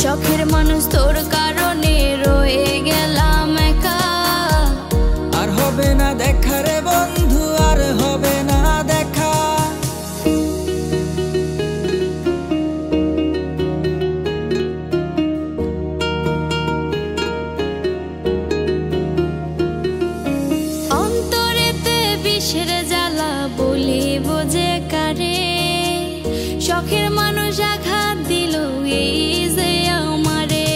শখের মানুষ তোর কারণে রয়ে গেলাম একা। আর হবে না দেখা রে বন্ধু, আর হবে না দেখা। অন্তরেতে বিষের জ্বালা বলিব যে কারে, শখের মানুষ আঘাত দিল এই যে আমারে।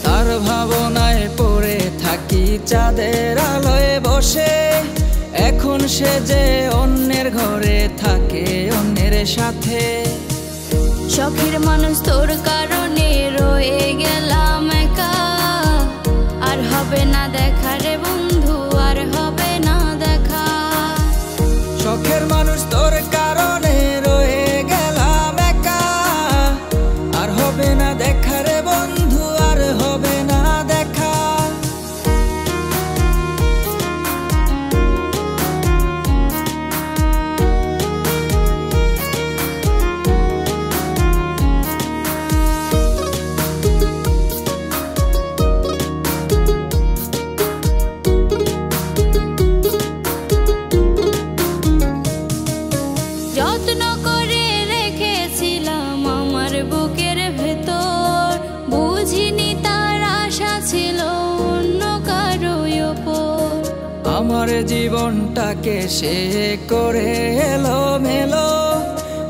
তার ভাবনায় পড়ে থাকি চাঁদের আলোয় বসে, এখন সে যে অন্যের ঘরে থাকে অন্যের সাথে। শখের মানুষ তোর কারণে রয়ে গেলাম একা। আর হবে না দেখা রে বন্ধু, আর হবে না দেখা। শখের মানুষ তোর কারণে রয়ে গেলাম একা। আর হবে না দেখা রে বন্ধু, আর হবে না দেখা। যত্ন করে রেখেছিলাম আমার বুকের ভেতর, বুঝিনি তার আশা ছিল অন্য কারো উপর। আমার জীবনটাকে সে করে এলো মেলো,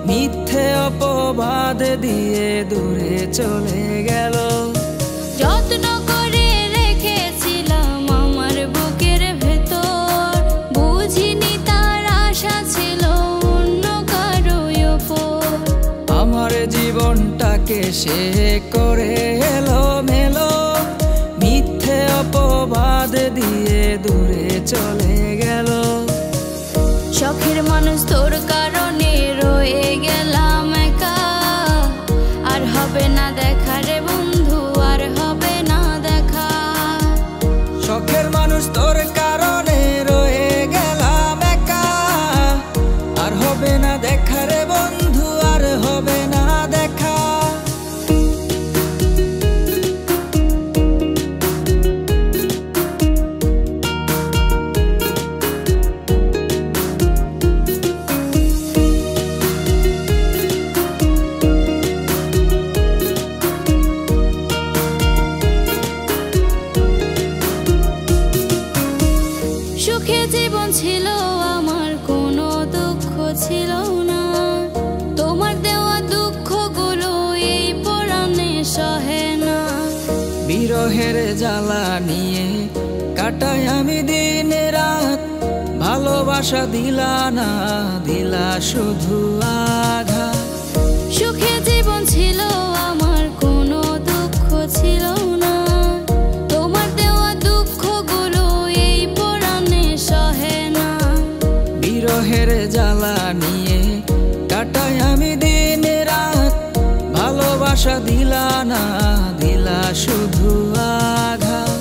মিথ্যে অপবাদ দিয়ে দূরে চলে গেল। যত্ন করে রেখেছিলাম আমার বুকের ভেতর, বুঝিনি তার আশা ছিল অন্য কারো উপর। আমার জীবনটাকে সে করে এলো মেলো, মিথ্যে অপবাদ দিয়ে দূরে চলে গেল। শখের মানুষ তোর কারণে রয়ে গেলাম একা। আর হবে না দেখা রে বন্ধু, আর হবে না দেখা। শখের মানুষ তোর কারণে রয়ে গেলাম একা। আর হবে না দেখা রে বন্ধু, আর হবে না দেখা। সুখে জীবন ছিল আমার, কোনো দুঃখ ছিল না। তোমার দেওয়া দুঃখগুলো এই পরাণে সহে না। বিরহের জ্বালা নিয়ে কাটাই আমি দিন রাত, ভালোবাসা দিলা না, দিলা শুধু আঘাত। সুখে জীবন ছিল আমার, কোনো দুঃখ ছিল না। তোমার দেওয়া দুঃখগুলো এই পরাণে সহে না। বিরহের জ্বালা নিয়ে কাটাই আমি দিন রাত, ভালোবাসা দিলা না, দিলা শুধু আঘাত।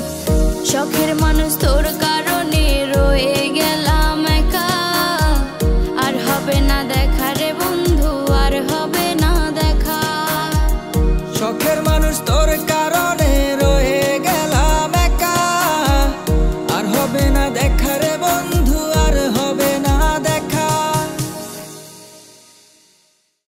শখের মানুষ তোর